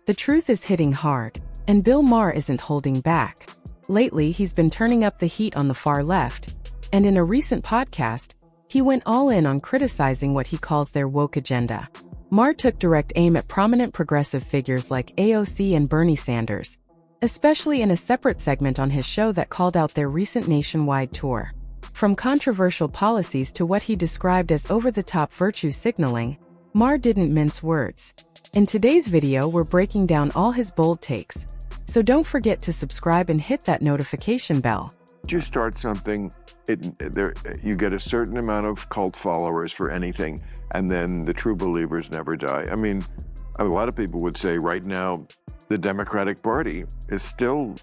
The truth is hitting hard, and Bill Maher isn't holding back. Lately, he's been turning up the heat on the far left, and in a recent podcast, he went all in on criticizing what he calls their woke agenda. Maher took direct aim at prominent progressive figures like AOC and Bernie Sanders, especially in a separate segment on his show that called out their recent nationwide tour. From controversial policies to what he described as over-the-top virtue signaling, Maher didn't mince words. In today's video, we're breaking down all his bold takes, so don't forget to subscribe and hit that notification bell. You start something, you get a certain amount of cult followers for anything, and then the true believers never die. I mean, a lot of people would say right now, the Democratic Party is still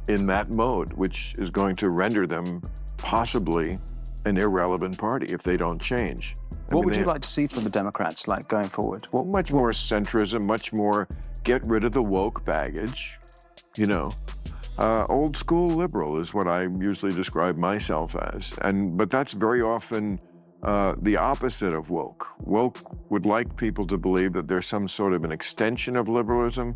in that mode, which is going to render them possibly an irrelevant party if they don't change. What would you like to see from the Democrats, like, going forward? Well, much more centrism, much more get rid of the woke baggage, you know. Old school liberal is what I usually describe myself as. But that's very often the opposite of woke. Woke would like people to believe that they're some sort of an extension of liberalism,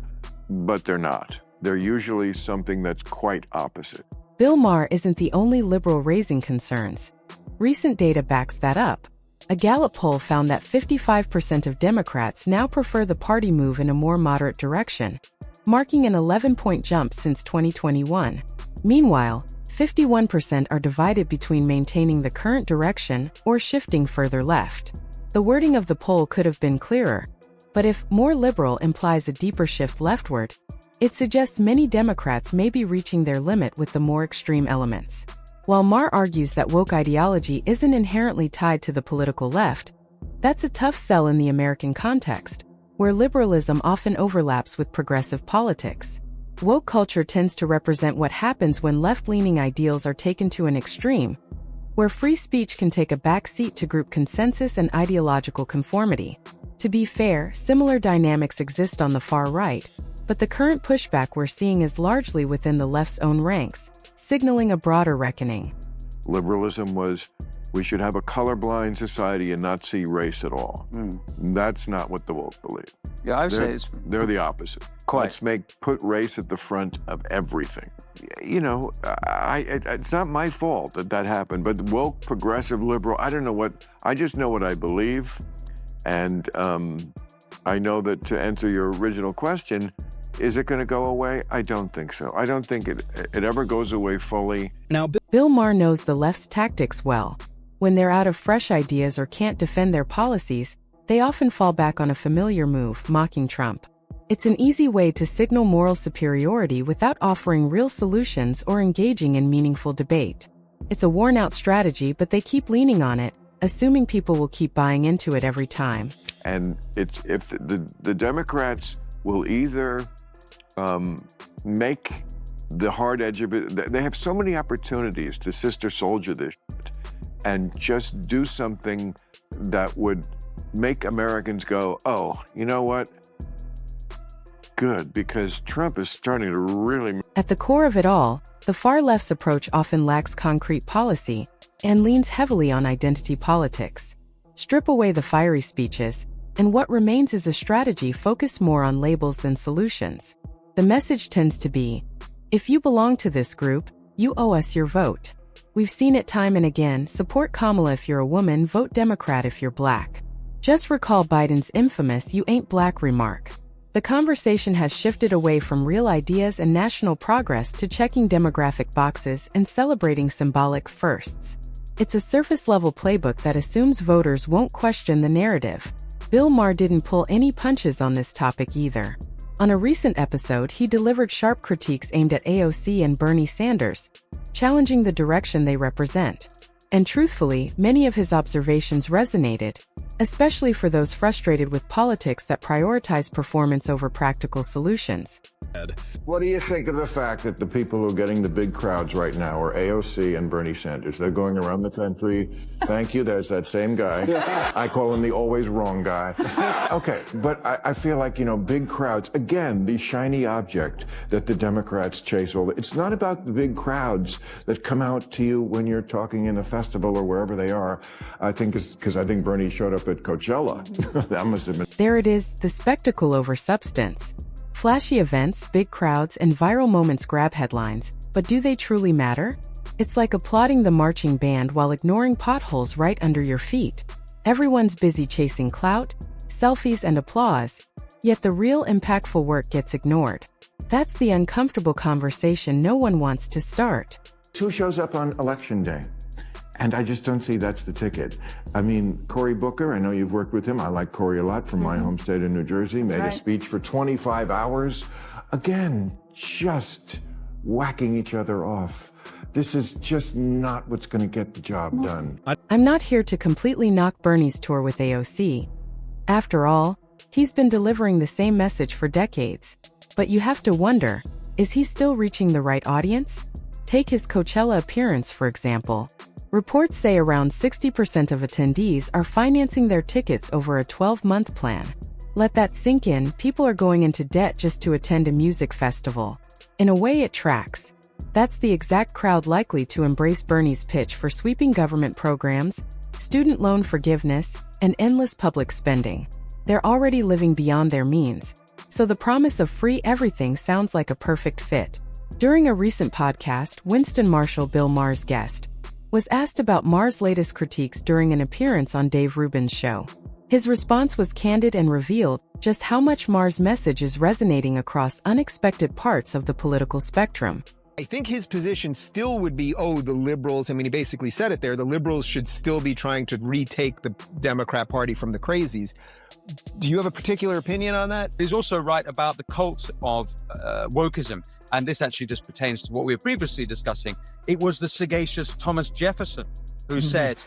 but they're not. They're usually something that's quite opposite. Bill Maher isn't the only liberal raising concerns. Recent data backs that up. A Gallup poll found that 55% of Democrats now prefer the party move in a more moderate direction, marking an 11-point jump since 2021. Meanwhile, 51% are divided between maintaining the current direction or shifting further left. The wording of the poll could have been clearer, but if more liberal implies a deeper shift leftward, it suggests many Democrats may be reaching their limit with the more extreme elements. While Maher argues that woke ideology isn't inherently tied to the political left, that's a tough sell in the American context, where liberalism often overlaps with progressive politics. Woke culture tends to represent what happens when left-leaning ideals are taken to an extreme, where free speech can take a backseat to group consensus and ideological conformity. To be fair, similar dynamics exist on the far right, but the current pushback we're seeing is largely within the left's own ranks, signaling a broader reckoning. Liberalism was, we should have a colorblind society and not see race at all. That's not what the woke believe. Yeah, I would say they're the opposite. Quite. Let's put race at the front of everything. You know, it's not my fault that happened, but woke, progressive, liberal, I don't know what, I just know what I believe. And I know that to answer your original question, is it going to go away? I don't think so. I don't think it ever goes away fully. Now, Bill Maher knows the left's tactics well. When they're out of fresh ideas or can't defend their policies, they often fall back on a familiar move, mocking Trump. It's an easy way to signal moral superiority without offering real solutions or engaging in meaningful debate. It's a worn-out strategy, but they keep leaning on it, assuming people will keep buying into it every time. And if the Democrats will either make the hard edge of it, they have so many opportunities to sister soldier this shit and just do something that would make Americans go, oh, you know what? Good, because Trump is starting to really... At the core of it all, the far left's approach often lacks concrete policy and leans heavily on identity politics. Strip away the fiery speeches, and what remains is a strategy focused more on labels than solutions. The message tends to be, if you belong to this group, you owe us your vote. We've seen it time and again: support Kamala if you're a woman, vote Democrat if you're black. Just recall Biden's infamous "you ain't black" remark. The conversation has shifted away from real ideas and national progress to checking demographic boxes and celebrating symbolic firsts. It's a surface-level playbook that assumes voters won't question the narrative. Bill Maher didn't pull any punches on this topic either. On a recent episode, he delivered sharp critiques aimed at AOC and Bernie Sanders, challenging the direction they represent. And truthfully, many of his observations resonated, especially for those frustrated with politics that prioritize performance over practical solutions. What do you think of the fact that the people who are getting the big crowds right now are AOC and Bernie Sanders? They're going around the country. Thank you, there's that same guy. I call him the always wrong guy. Okay, but I feel like, you know, big crowds, again, the shiny object that the Democrats chase. It's not about the big crowds that come out to you when you're talking in a festival or wherever they are. I think it's because I think Bernie showed up at Coachella. That must have been... There it is, the spectacle over substance. Flashy events, big crowds, and viral moments grab headlines, but do they truly matter? It's like applauding the marching band while ignoring potholes right under your feet. Everyone's busy chasing clout, selfies, and applause, yet the real impactful work gets ignored. That's the uncomfortable conversation no one wants to start. Who shows up on election day? And I just don't see that's the ticket. I mean, Cory Booker, I know you've worked with him. I like Cory a lot from my home state of New Jersey. Made a speech for 25 hours. Again, just whacking each other off. This is just not what's going to get the job done. I'm not here to completely knock Bernie's tour with AOC. After all, he's been delivering the same message for decades. But you have to wonder, is he still reaching the right audience? Take his Coachella appearance, for example. Reports say around 60% of attendees are financing their tickets over a 12-month plan. Let that sink in. People are going into debt just to attend a music festival. In a way, it tracks. That's the exact crowd likely to embrace Bernie's pitch for sweeping government programs, student loan forgiveness, and endless public spending. They're already living beyond their means, so the promise of free everything sounds like a perfect fit. During a recent podcast, Winston Marshall, Bill Maher's guest, was asked about Maher's latest critiques during an appearance on Dave Rubin's show. His response was candid and revealed just how much Maher's message is resonating across unexpected parts of the political spectrum. I think his position still would be, oh, the liberals, I mean, he basically said it there, the liberals should still be trying to retake the Democrat Party from the crazies. Do you have a particular opinion on that? He's also right about the cult of wokeism. And this actually just pertains to what we were previously discussing. It was the sagacious Thomas Jefferson who said,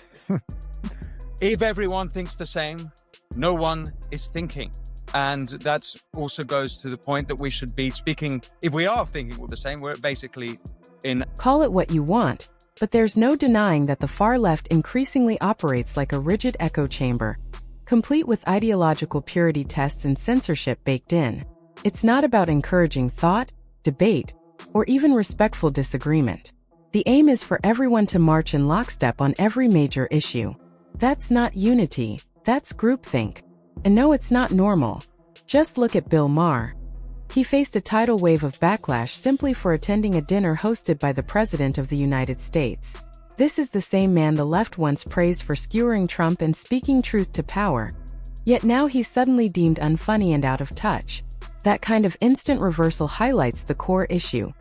if everyone thinks the same, no one is thinking. And that also goes to the point that we should be speaking, if we are thinking all the same, we're basically in... Call it what you want, but there's no denying that the far left increasingly operates like a rigid echo chamber, complete with ideological purity tests and censorship baked in. It's not about encouraging thought, debate, or even respectful disagreement. The aim is for everyone to march in lockstep on every major issue. That's not unity, that's groupthink. And no, it's not normal. Just look at Bill Maher. He faced a tidal wave of backlash simply for attending a dinner hosted by the President of the United States. This is the same man the left once praised for skewering Trump and speaking truth to power. Yet now he's suddenly deemed unfunny and out of touch. That kind of instant reversal highlights the core issue.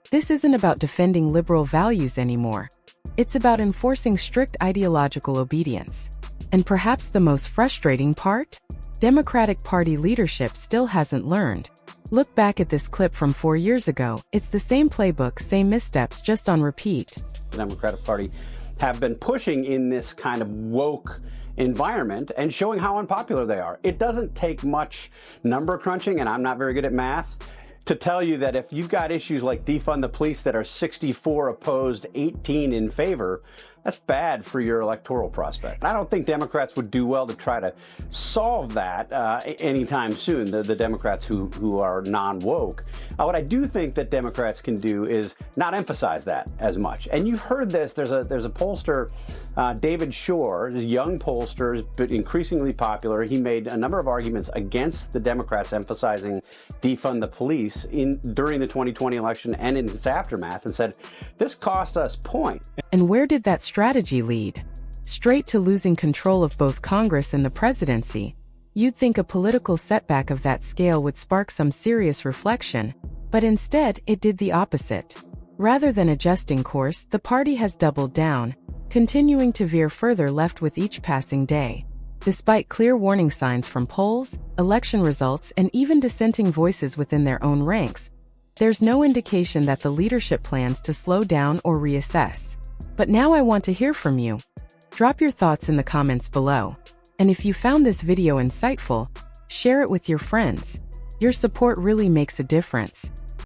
This isn't about defending liberal values anymore. It's about enforcing strict ideological obedience. And perhaps the most frustrating part? Democratic Party leadership still hasn't learned. Look back at this clip from 4 years ago. It's the same playbook, same missteps, just on repeat. The Democratic Party have been pushing in this kind of woke environment and showing how unpopular they are. It doesn't take much number crunching, and I'm not very good at math, to tell you that if you've got issues like defund the police that are 64 opposed, 18 in favor, that's bad for your electoral prospect. I don't think Democrats would do well to try to solve that anytime soon, the Democrats who are non-woke. What I do think that Democrats can do is not emphasize that as much. And you've heard this, there's a pollster, David Shore, a young pollster, but increasingly popular. He made a number of arguments against the Democrats emphasizing defund the police during the 2020 election and in its aftermath, and said, this cost us points. And where did that strategy lead? Straight to losing control of both Congress and the presidency. You'd think a political setback of that scale would spark some serious reflection, but instead it did the opposite. Rather than adjusting course, the party has doubled down, continuing to veer further left with each passing day. Despite clear warning signs from polls, election results, and even dissenting voices within their own ranks, there's no indication that the leadership plans to slow down or reassess. But now I want to hear from you. Drop your thoughts in the comments below. And if you found this video insightful, share it with your friends. Your support really makes a difference.